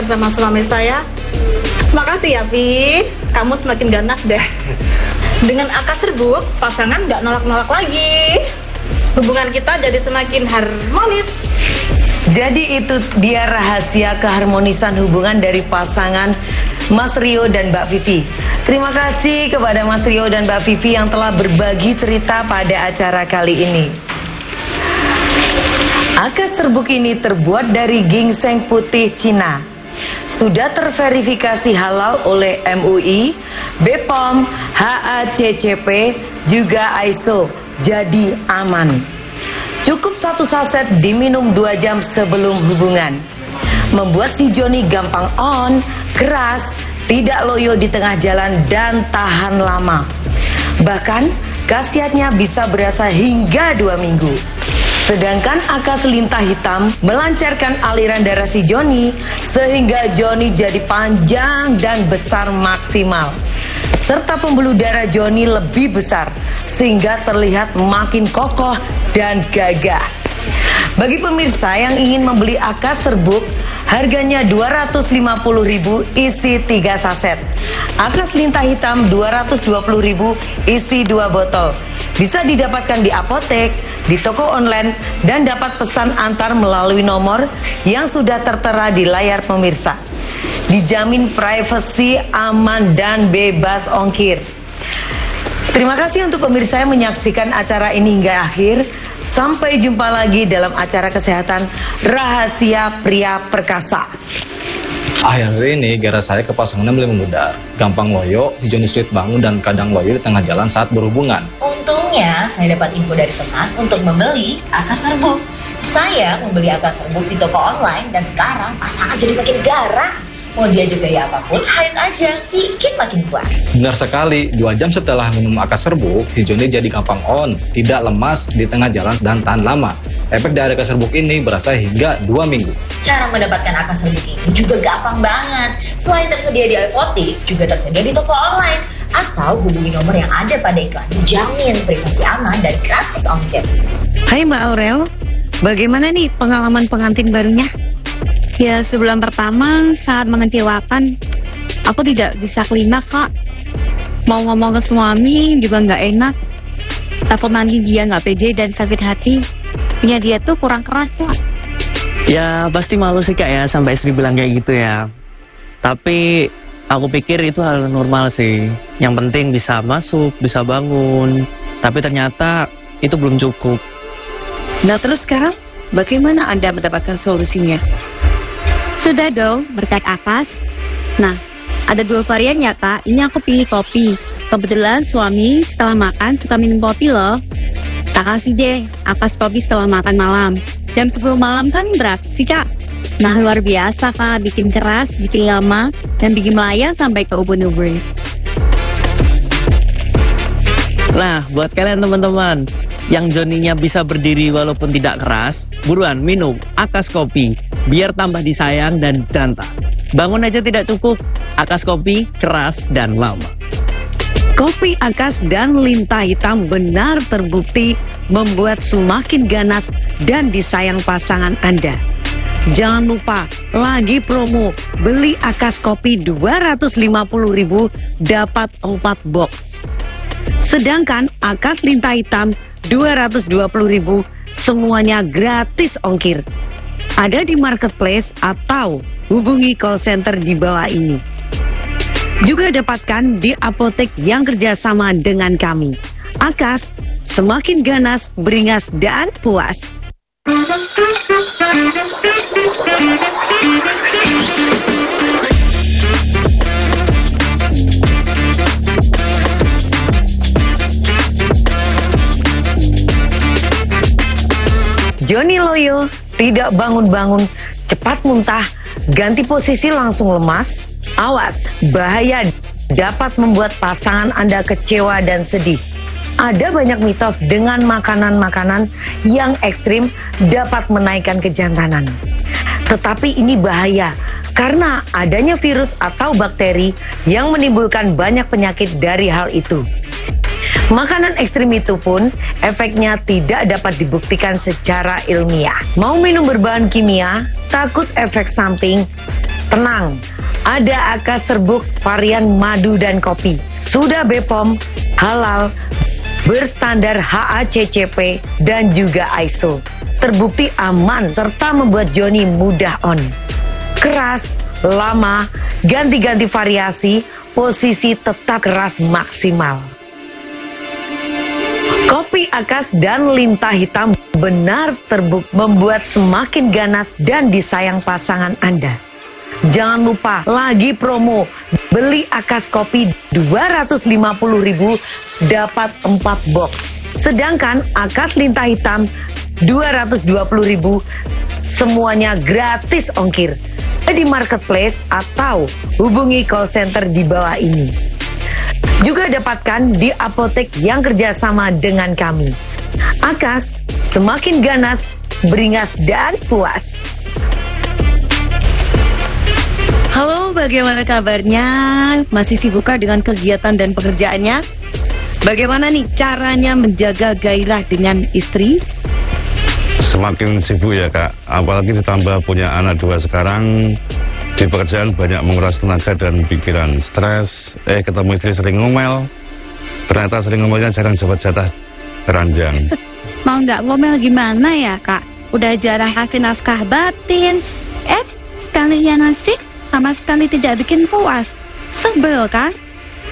bersama suami saya. Makasih ya, Vi. Kamu semakin ganas deh. Dengan akad serbuk, pasangan nggak nolak-nolak lagi. Hubungan kita jadi semakin harmonis. Jadi itu dia rahasia keharmonisan hubungan dari pasangan Mas Rio dan Mbak Vivi. Terima kasih kepada Mas Rio dan Mbak Vivi yang telah berbagi cerita pada acara kali ini. Akad serbuk ini terbuat dari ginseng putih Cina. Sudah terverifikasi halal oleh MUI, BPOM, HACCP, juga ISO. Jadi aman. Cukup 1 saset diminum 2 jam sebelum hubungan. Membuat si Joni gampang on, keras, tidak loyo di tengah jalan, dan tahan lama. Bahkan khasiatnya bisa berasa hingga 2 minggu. Sedangkan akad lintah hitam melancarkan aliran darah si Joni sehingga Joni jadi panjang dan besar maksimal. Serta pembuluh darah Joni lebih besar sehingga terlihat makin kokoh dan gagah. Bagi pemirsa yang ingin membeli akad serbuk, harganya Rp250.000 isi 3 saset. Akad lintah hitam Rp220.000 isi 2 botol. Bisa didapatkan di apotek, di toko online, dan dapat pesan antar melalui nomor yang sudah tertera di layar pemirsa. Dijamin privasi, aman, dan bebas ongkir. Terima kasih untuk pemirsa yang menyaksikan acara ini hingga akhir. Sampai jumpa lagi dalam acara kesehatan Rahasia Pria Perkasa. Akhir-akhir ini gara saya ke pasangannya mulai memudar. Gampang loyo, si Joni sulit bangun dan kadang loyo di tengah jalan saat berhubungan. Untungnya saya dapat info dari teman untuk membeli akad serbuk. Saya membeli akad serbuk di toko online dan sekarang pasangan jadi makin garang. Mau dia juga ya apapun, haid aja, bikin makin kuat. Benar sekali, 2 jam setelah minum akad serbuk, si Joni jadi gampang on, tidak lemas di tengah jalan dan tahan lama. Efek dari akad serbuk ini berasa hingga 2 minggu. Cara mendapatkan akad serbuk ini juga gampang banget. Selain tersedia di apotek, juga tersedia di toko online. Atau hubungi nomor yang ada pada iklan. Jamin privasi aman dan gratis ongkir. Hai Mbak Aurel, bagaimana nih pengalaman pengantin barunya? Ya, sebulan pertama sangat mengecewakan. Aku tidak bisa klimaks, Kak. Mau ngomong ke suami juga nggak enak. Takut nanti dia nggak pede dan sakit hati. Punya dia tuh kurang keras, Kak. Ya, pasti malu sih, Kak, ya, sampai istri bilang kayak gitu ya. Tapi aku pikir itu hal normal sih. Yang penting bisa masuk, bisa bangun. Tapi ternyata itu belum cukup. Nah, terus sekarang bagaimana Anda mendapatkan solusinya? Sudah dong, berkat Akas. Nah, ada 2 varian ya, Kak. Ini aku pilih kopi. Kebetulan suami setelah makan suka minum kopi loh. Tak kasih deh, Akas kopi setelah makan malam. Jam 10 malam kan beraksi, Kak. Nah, luar biasa, Kak. Bikin keras, bikin lama, dan bikin melayang sampai ke ubun-ubun. Nah, buat kalian teman-teman yang Joninya bisa berdiri walaupun tidak keras, buruan minum Akas kopi biar tambah disayang dan jantan. Bangun aja tidak cukup, Akas kopi keras dan lama. Kopi Akas dan lintah hitam benar terbukti membuat semakin ganas dan disayang pasangan Anda. Jangan lupa, lagi promo, beli Akas kopi Rp250.000 dapat 4 box. Sedangkan Akas lintah hitam Rp220.000 semuanya gratis ongkir. Ada di marketplace atau hubungi call center di bawah ini. Juga dapatkan di apotek yang kerjasama dengan kami. Akas, semakin ganas, beringas, dan puas. Joni loyo, tidak bangun-bangun, cepat muntah, ganti posisi langsung lemas. Awas, bahaya dapat membuat pasangan Anda kecewa dan sedih. Ada banyak mitos dengan makanan-makanan yang ekstrim dapat menaikkan kejantanan. Tetapi ini bahaya karena adanya virus atau bakteri yang menimbulkan banyak penyakit dari hal itu. Makanan ekstrim itu pun efeknya tidak dapat dibuktikan secara ilmiah. Mau minum berbahan kimia, takut efek samping, Tenang, ada Akas serbuk varian madu dan kopi. Sudah BPOM, halal, berstandar HACCP dan juga ISO. Terbukti aman serta membuat Joni mudah on. Keras, lama, ganti-ganti variasi, posisi tetap keras maksimal. Kopi Akas dan Lintah Hitam benar terbukti membuat semakin ganas dan disayang pasangan Anda. Jangan lupa lagi promo, beli Akas kopi 250.000 dapat 4 box. Sedangkan Akas Lintah Hitam 220.000 semuanya gratis ongkir di marketplace atau hubungi call center di bawah ini. Juga dapatkan di apotek yang kerjasama dengan kami. Akas, semakin ganas, beringas dan puas. Halo, bagaimana kabarnya? Masih sibukkah dengan kegiatan dan pekerjaannya? Bagaimana nih caranya menjaga gairah dengan istri? Semakin sibuk ya Kak, apalagi ditambah punya anak 2 sekarang. Di pekerjaan banyak menguras tenaga dan pikiran. Stres, ketemu istri sering ngomel. Ternyata sering ngomelnya jarang dapat jatah ranjang. Mau nggak ngomel gimana ya Kak? Udah jarang kasih nafkah batin. Kalian asik sama sekali tidak bikin puas. Sebel kan?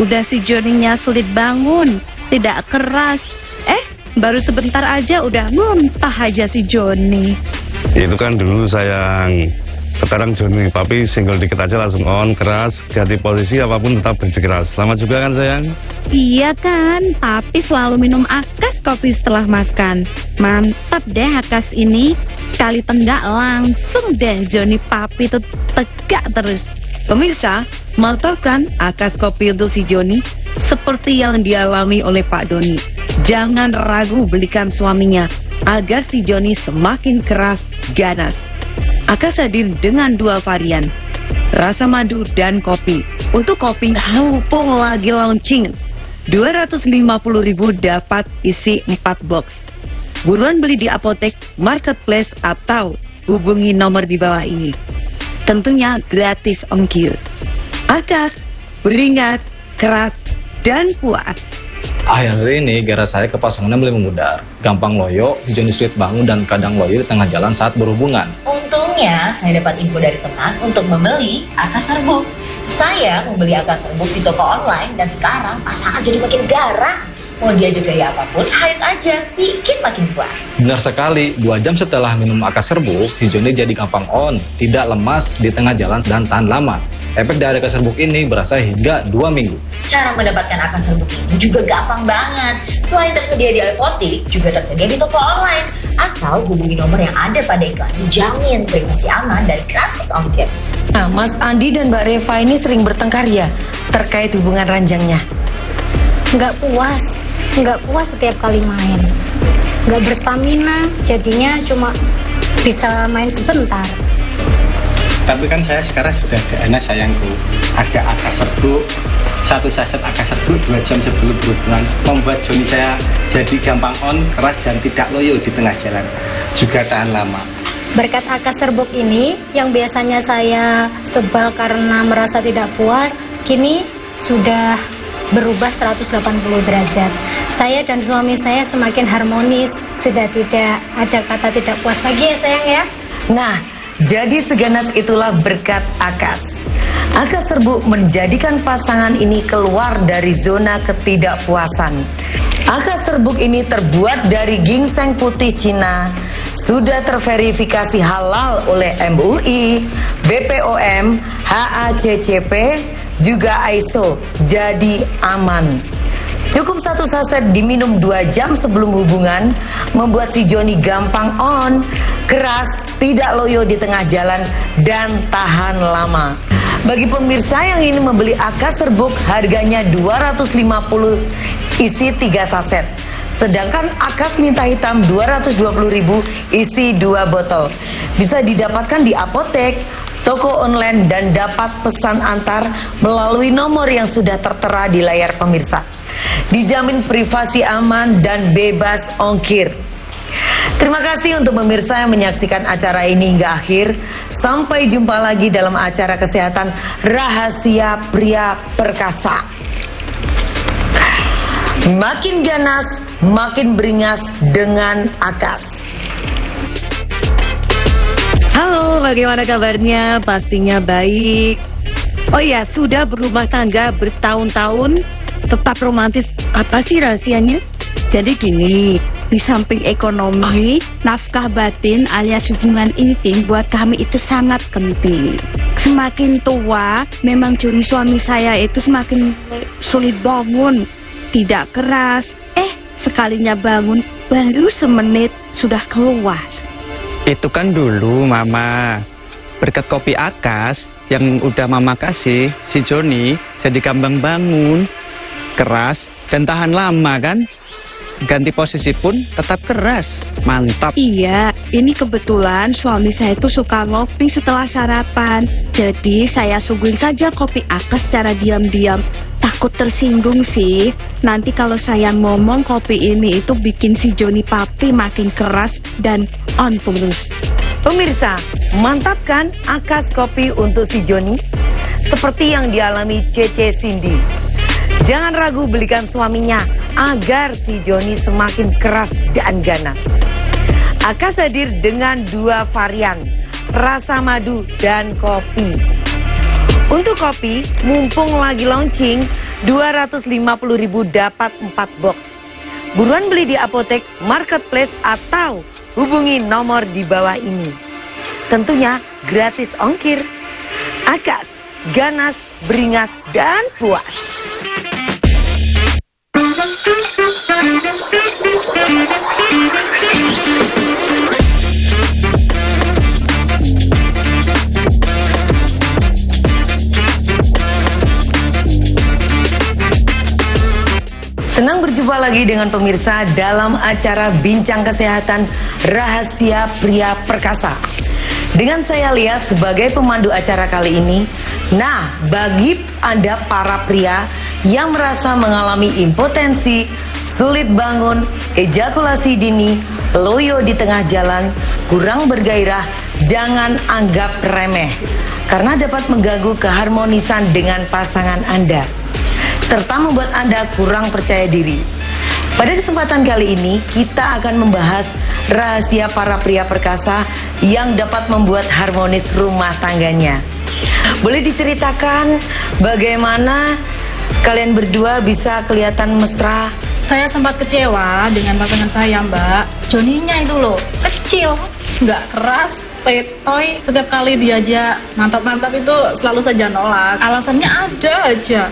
Udah si Joninya sulit bangun, tidak keras. Baru sebentar aja udah muntah aja si Joni. Itu kan dulu sayang. Sekarang Joni, papi single dikit aja langsung on, keras, ganti posisi apapun tetap berkeras. Selamat juga kan sayang? Iya kan, papi selalu minum Akas kopi setelah makan. Mantap deh Akas ini. Sekali tenggak langsung deh Joni papi tuh tegak terus. Pemirsa, mantapkan Akas kopi untuk si Joni seperti yang dialami oleh Pak Doni. Jangan ragu belikan suaminya agar si Joni semakin keras ganas. Akas hadir dengan 2 varian, rasa madu dan kopi. Untuk kopi, mumpung lagi launching, 250.000 dapat isi 4 box. Buruan beli di apotek, marketplace atau hubungi nomor di bawah ini. Tentunya gratis ongkir. Akas, beringat, keras, dan puas. Akhir-akhir ini gairah saya ke pasangannya mulai memudar. Gampang loyo, si Joni sulit bangun dan kadang loyo di tengah jalan saat berhubungan. Untungnya, saya dapat info dari teman untuk membeli Akas serbuk. Saya membeli Akas serbuk di toko online dan sekarang pasangan jadi makin garang. Mau dia juga ya apapun, hayat aja, bikin makin puas. Benar sekali, 2 jam setelah minum Akas serbuk, si Joni jadi gampang on, tidak lemas di tengah jalan dan tahan lama. Efek dari Akas serbuk ini berasa hingga 2 minggu. Cara mendapatkan Akas serbuk ini juga gampang banget. Selain tersedia di apotek, juga tersedia di toko online. Asal hubungi nomor yang ada pada iklan, dijamin privasi aman dari gratis ongkir. Nah, Mas Andi dan Mbak Reva ini sering bertengkar ya terkait hubungan ranjangnya. Nggak puas setiap kali main. Nggak berstamina, jadinya cuma bisa main sebentar. Tapi kan saya sekarang sudah ada anak sayangku. Ada Akas serbuk, 1 saset Akas serbuk 2 jam sebelum berhubungan, membuat Joni saya jadi gampang on, keras dan tidak loyo di tengah jalan. Juga tahan lama. Berkat Akas serbuk ini, yang biasanya saya sebal karena merasa tidak puas, kini sudah berubah 180 derajat. Saya dan suami saya semakin harmonis, sudah tidak ada kata tidak puas lagi ya sayang ya. Nah, jadi seganas itulah berkat Akas. Akas serbuk menjadikan pasangan ini keluar dari zona ketidakpuasan. Akas serbuk ini terbuat dari ginseng putih Cina, sudah terverifikasi halal oleh MUI, BPOM, HACCP, juga ISO, jadi aman. Cukup 1 saset diminum 2 jam sebelum hubungan, membuat si Joni gampang on, keras, tidak loyo di tengah jalan, dan tahan lama. Bagi pemirsa yang ingin membeli Akas serbuk, harganya 250 isi 3 saset. Sedangkan Akas Lintah Hitam 220.000 isi 2 botol. Bisa didapatkan di apotek, toko online, dan dapat pesan antar melalui nomor yang sudah tertera di layar pemirsa. Dijamin privasi aman dan bebas ongkir. Terima kasih untuk pemirsa yang menyaksikan acara ini hingga akhir. Sampai jumpa lagi dalam acara kesehatan Rahasia Pria Perkasa. Makin ganas, makin beringas dengan Akas. Halo, bagaimana kabarnya? Pastinya baik. Oh ya, sudah berumah tangga bertahun-tahun, tetap romantis. Apa sih rahasianya? Jadi gini, di samping ekonomi, nafkah batin alias hubungan intim buat kami itu sangat penting. Semakin tua, memang Joni suami saya itu semakin sulit bangun, tidak keras. Sekalinya bangun, baru semenit sudah keluar. Itu kan dulu Mama, berkat kopi Akas yang udah Mama kasih, si Joni jadi gampang bangun, keras dan tahan lama kan? Ganti posisi pun tetap keras, mantap. Iya, ini kebetulan suami saya itu suka ngopi setelah sarapan. Jadi saya suguhin saja kopi Akas secara diam-diam. Takut tersinggung sih. Nanti kalau saya ngomong kopi ini itu bikin si Joni Papi makin keras dan on terus. Pemirsa, mantap kan Akas kopi untuk si Joni? Seperti yang dialami Cece Cindy. Jangan ragu belikan suaminya agar si Joni semakin keras dan ganas. Akas hadir dengan 2 varian, rasa madu dan kopi. Untuk kopi, mumpung lagi launching, 250.000 dapat 4 box. Buruan beli di apotek, marketplace, atau hubungi nomor di bawah ini. Tentunya gratis ongkir. Akas, ganas, beringas, dan puas. Senang berjumpa lagi dengan pemirsa dalam acara Bincang Kesehatan Rahasia Pria Perkasa. Dengan saya Lia sebagai pemandu acara kali ini. Nah, bagi Anda para pria yang merasa mengalami impotensi, sulit bangun, ejakulasi dini, loyo di tengah jalan, kurang bergairah, jangan anggap remeh. Karena dapat mengganggu keharmonisan dengan pasangan Anda, serta membuat Anda kurang percaya diri. Pada kesempatan kali ini, kita akan membahas rahasia para pria perkasa yang dapat membuat harmonis rumah tangganya. Boleh diceritakan bagaimana kalian berdua bisa kelihatan mesra? Saya sempat kecewa dengan pasangan saya, Mbak. Joninya itu loh, kecil, nggak keras, toy. Setiap kali diajak mantap-mantap itu selalu saja nolak. Alasannya ada aja,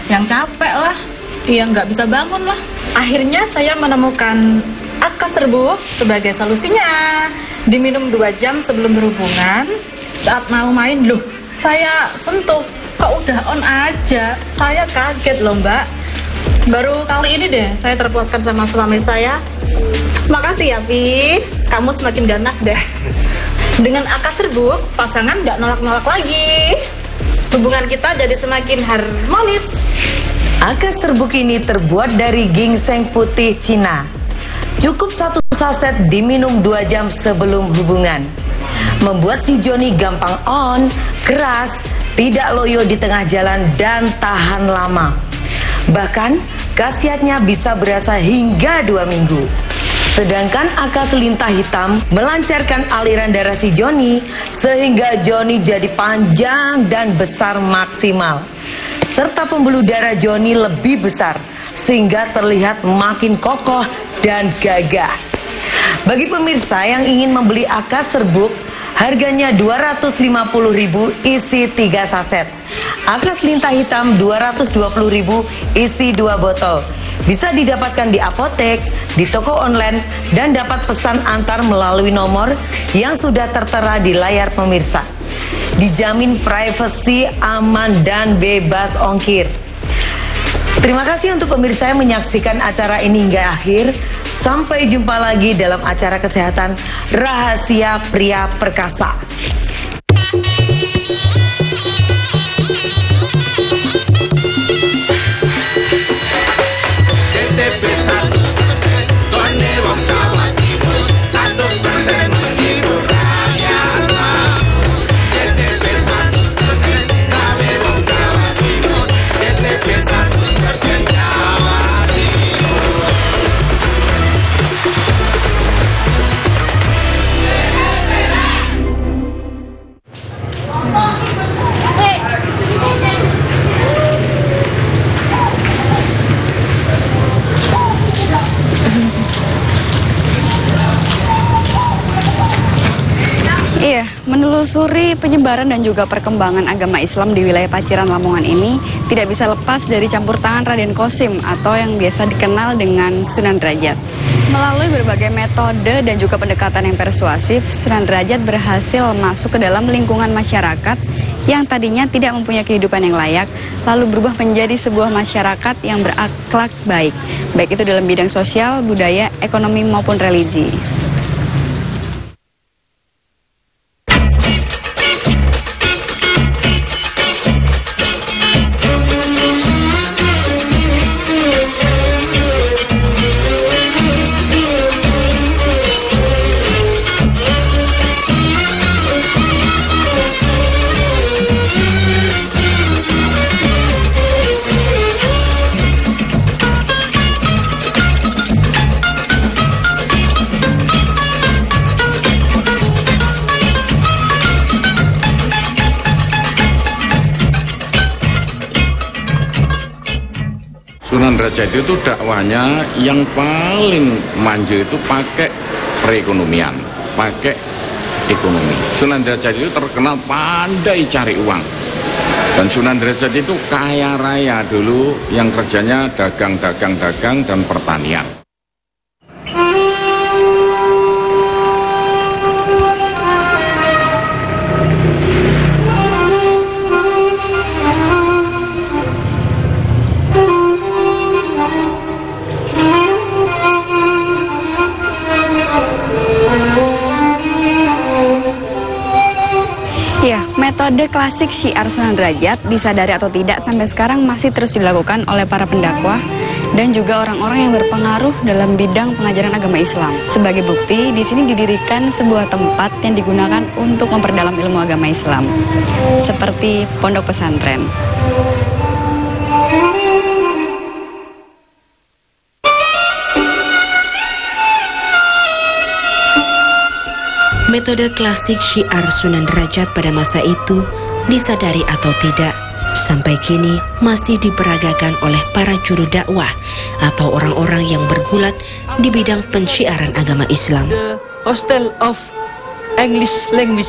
yang capek lah, yang nggak bisa bangun lah. Akhirnya saya menemukan Akas serbuk sebagai solusinya. Diminum 2 jam sebelum berhubungan. Saat mau main, loh, saya sentuh, kok udah on aja. Saya kaget loh, Mbak. Baru kali ini deh saya terpuaskan sama suami saya. Makasih ya, Vi. Kamu semakin ganas deh. Dengan Akas serbuk, pasangan nggak nolak-nolak lagi. Hubungan kita jadi semakin harmonis. Akas serbuk ini terbuat dari ginseng putih Cina. Cukup 1 saset diminum 2 jam sebelum hubungan. Membuat si Joni gampang on, keras, tidak loyo di tengah jalan, dan tahan lama. Bahkan khasiatnya bisa berasa hingga 2 minggu. Sedangkan Akas lintah hitam melancarkan aliran darah si Joni sehingga Joni jadi panjang dan besar maksimal. Serta pembuluh darah Joni lebih besar sehingga terlihat makin kokoh dan gagah. Bagi pemirsa yang ingin membeli Akas serbuk, harganya 250.000 isi 3 saset. Akas lintah hitam 220.000 isi 2 botol. Bisa didapatkan di apotek, di toko online, dan dapat pesan antar melalui nomor yang sudah tertera di layar pemirsa. Dijamin privasi, aman, dan bebas ongkir. Terima kasih untuk pemirsa yang menyaksikan acara ini hingga akhir. Sampai jumpa lagi dalam acara kesehatan Rahasia Pria Perkasa. Dari penyebaran dan juga perkembangan agama Islam di wilayah Paciran Lamongan ini tidak bisa lepas dari campur tangan Raden Qasim atau yang biasa dikenal dengan Sunan Derajat. Melalui berbagai metode dan juga pendekatan yang persuasif, Sunan Derajat berhasil masuk ke dalam lingkungan masyarakat yang tadinya tidak mempunyai kehidupan yang layak, lalu berubah menjadi sebuah masyarakat yang berakhlak baik, baik itu dalam bidang sosial, budaya, ekonomi maupun religi. Sunan Derajat itu dakwahnya yang paling manja itu pakai perekonomian, pakai ekonomi. Sunan Derajat itu terkenal pandai cari uang. Dan Sunan Derajat itu kaya raya dulu, yang kerjanya dagang dan pertanian. Ya, metode klasik syiar Sunan Derajat, disadari atau tidak, sampai sekarang masih terus dilakukan oleh para pendakwah dan juga orang-orang yang berpengaruh dalam bidang pengajaran agama Islam. Sebagai bukti, di sini didirikan sebuah tempat yang digunakan untuk memperdalam ilmu agama Islam, seperti pondok pesantren. Metode klasik syiar Sunan Derajat pada masa itu, disadari atau tidak, sampai kini masih diperagakan oleh para juru dakwah atau orang-orang yang bergulat di bidang pensyiaran agama Islam. The Hostel of English Language.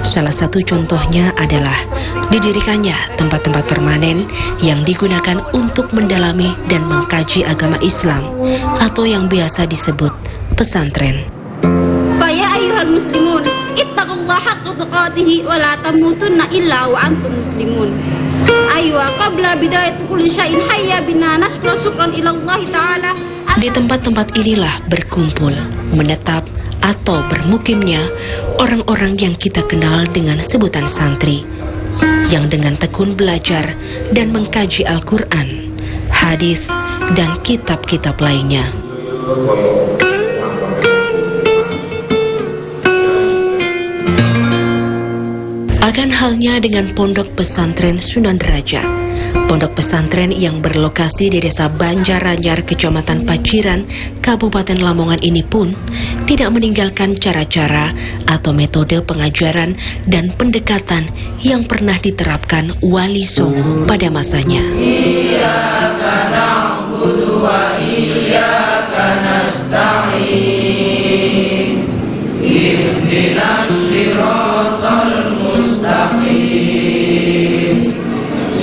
Salah satu contohnya adalah didirikannya tempat-tempat permanen yang digunakan untuk mendalami dan mengkaji agama Islam atau yang biasa disebut pesantren. Ya ayyuhal muslimun, ittaqullaha haqqa tuqatih wa la tamutunna illa wa antum muslimun. Aywa qabla bidayati kulli syai'in hayya bina nashkura syukran ila Allah taala. Di tempat-tempat inilah berkumpul, menetap atau bermukimnya orang-orang yang kita kenal dengan sebutan santri, yang dengan tekun belajar dan mengkaji Al-Quran, hadis, dan kitab-kitab lainnya. Akan halnya dengan pondok pesantren Sunan Derajat. Pondok pesantren yang berlokasi di desa Banjaranyar, Kecamatan Paciran, Kabupaten Lamongan ini pun tidak meninggalkan cara-cara atau metode pengajaran dan pendekatan yang pernah diterapkan Wali Songo pada masanya. Iyyaka na'budu wa iyyaka nasta'in. Ihdinas siratal mustaqim.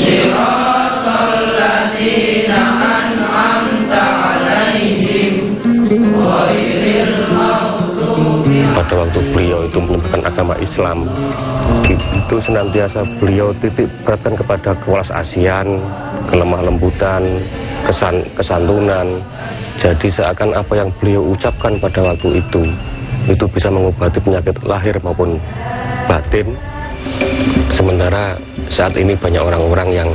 Siratal ladzina an'amta 'alaihim ghairil maghdubi. Pada waktu beliau itu menyebarkan agama Islam, itu senantiasa beliau titik beratkan kepada kewelas asian, kelemah lembutan, kesantunan. Jadi seakan apa yang beliau ucapkan pada waktu itu bisa mengobati penyakit lahir maupun batin. Sementara saat ini banyak orang-orang yang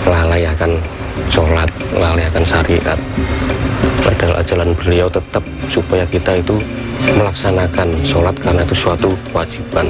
lalai akan sholat, lalai akan syariat. Padahal ajaran beliau tetap supaya kita itu melaksanakan sholat karena itu suatu kewajiban.